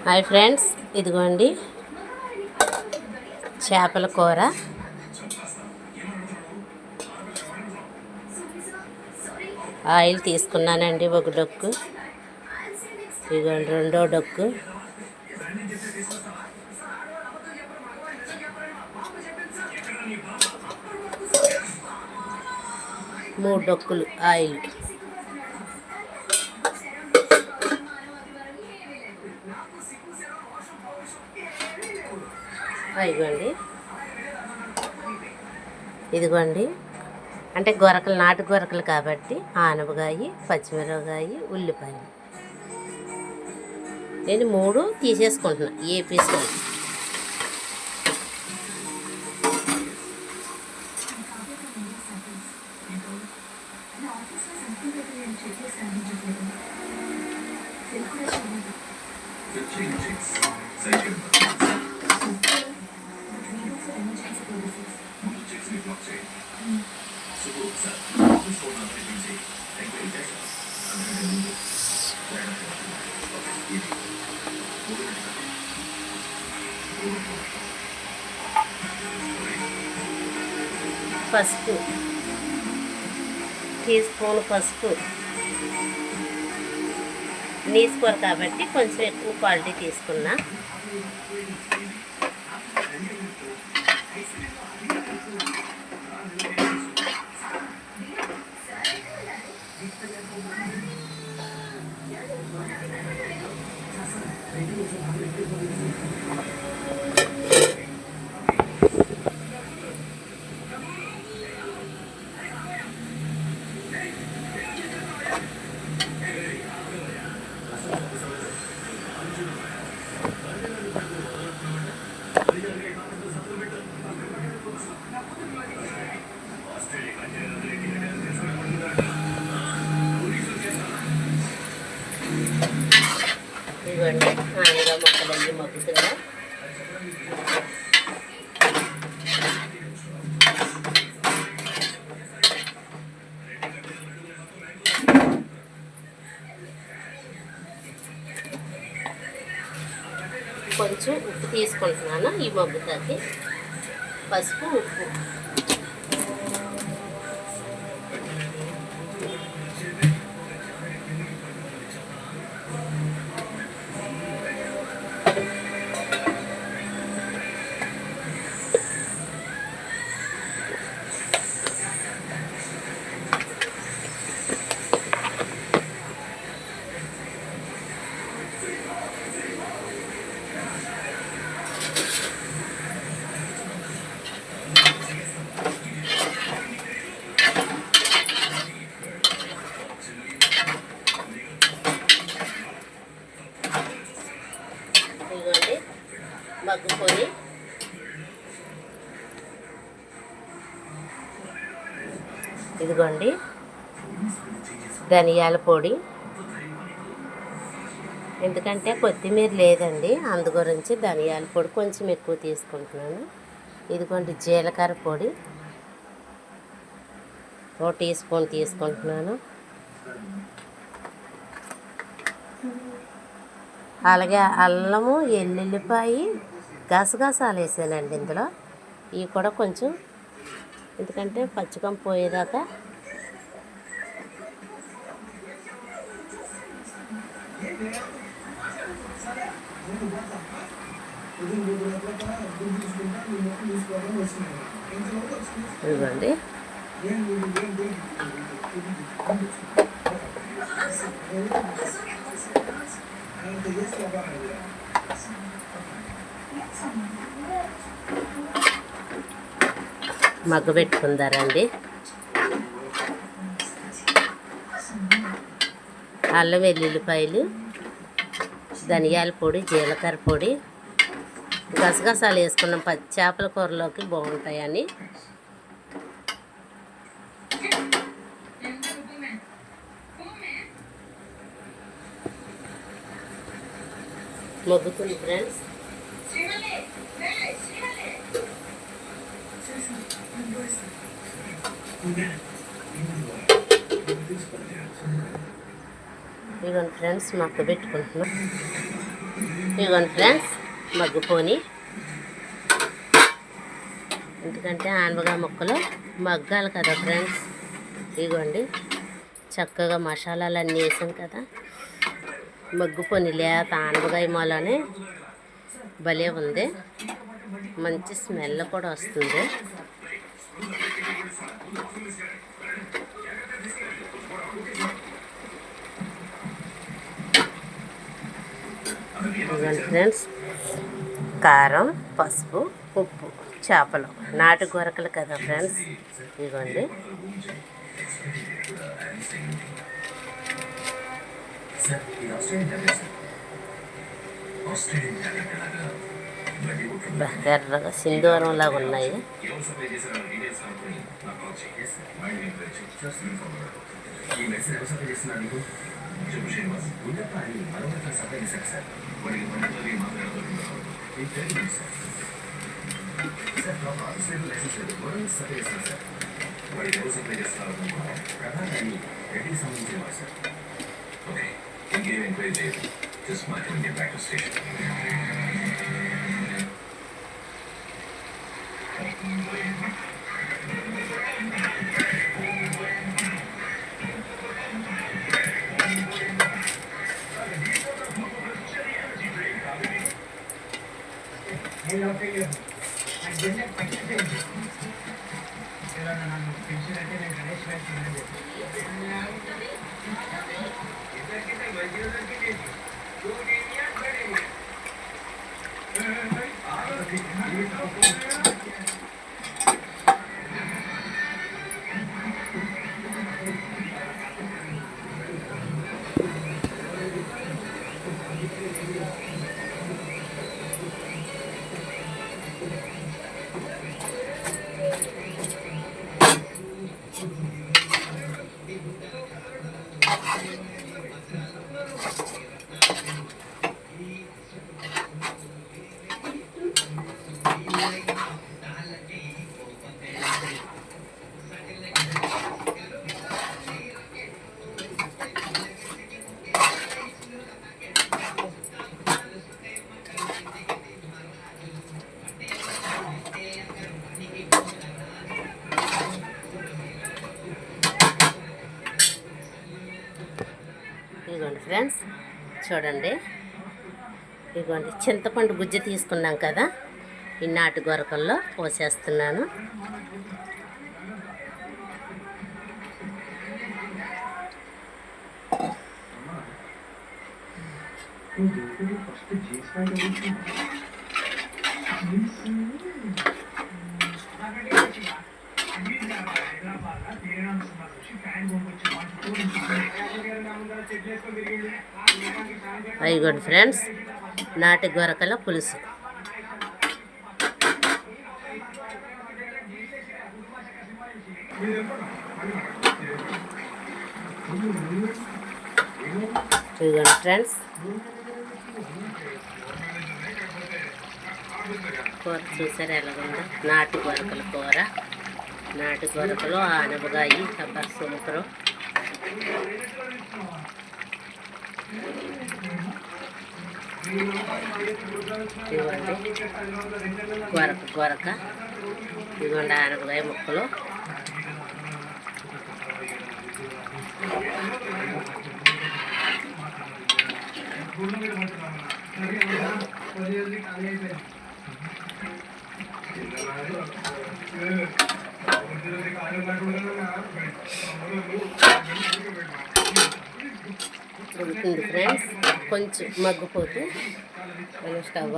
Hi friends, ఇదిగోండి చేపల కూర. ఆయిల్ తీసుకున్నానండి, ఒక డొక్కు. ఇదిగోండి రెండో డొక్కు. మూడు డొక్కులు ఆయిల్. ఇదిగోండి అంటే గొరకలు, నాటు గొరకలు కాబట్టి ఆనపకాయ, పచ్చిమిరపకాయ, ఉల్లిపాయలు నేను 3 తీసేసుకుంటున్నా ఏ పీసులు. పసుపు, టీ స్పూన్ పసుపు. నీసుకోరు కాబట్టి కొంచెం ఎక్కువ క్వాలిటీ తీసుకున్నా. ఇవ్వండి హాయిగా మొక్కలన్నీ మగ్గుతుందా. కొంచెం ఉప్పు తీసుకుంటున్నాను ఈ మగ్గుతాకి. పసుపు, ఉప్పు. మగ్గుకొని ఇదిగోండి ధనియాల పొడి. ఎందుకంటే కొత్తిమీర లేదండి, అందు గురించి ధనియాల పొడి కొంచెం ఎక్కువ తీసుకుంటున్నాను. ఇదిగోండి జీలకర్ర పొడి 1 టీ స్పూన్ తీసుకుంటున్నాను. అలాగే అల్లము, ఎల్లుల్లిపాయ, గసగసాలు వేసానండి ఇందులో. ఇవి కూడా కొంచెం, ఎందుకంటే పచ్చికం పోయేదాకా ఇవ్వండి. మగ్గ పెట్టుకుందారండి. అల్లం, వెల్లుల్లిపాయలు, ధనియాల పొడి, జీలకర్ర పొడి, గసగసాలు వేసుకున్నాం చేపల కూరలోకి బాగుంటాయని. మగ్గుతుంది ఫ్రెండ్స్. ఇదిగోండి ఫ్రెండ్స్, మగ్గ పెట్టుకుంటున్నాం. ఇదిగోండి ఫ్రెండ్స్ మగ్గిపోని, ఎందుకంటే ఆనపకాయ ముక్కలు మగ్గాలి కదా ఫ్రెండ్స్. ఇదిగోండి చక్కగా మసాలాలన్నీ వేసాం కదా, మగ్గిపోని లేత ఆనపకాయ మూలనే భలే ఉంది, మంచి స్మెల్ కూడా వస్తుంది. ఇదిగోండి ఫ్రెండ్స్ కారం, పసుపు, ఉప్పు, చేపలు నాటు గొరకలు కదా ఫ్రెండ్స్. ఇదిగోండి ఎర్రగా సింధూరం లాగా ఉన్నాయి. ఇదిగోండి ఫ్రెండ్స్ చూడండి, ఇదిగోండి చింతపండు గుజ్జు తీసుకున్నాం కదా, ఈ నాటు గొరకల్లో పోసేస్తున్నాను. ఇదిగోండి ఫ్రెండ్స్ నాటు గొరకల పులుసు. ఇదిగోండి ఫ్రెండ్స్ కూర చూసారు ఎలాగుందో, నాటు గొరకల కూర, నాటు గొరకలు ఆనపకాయ కొబ్బరి సూపరు. ఇదిగోండి గొరక, ఇదిగోండి ఆనపకాయ ముక్కలు. ఫ్రెండ్స్ కొంచెం మగ్గిపోతే స్టవ్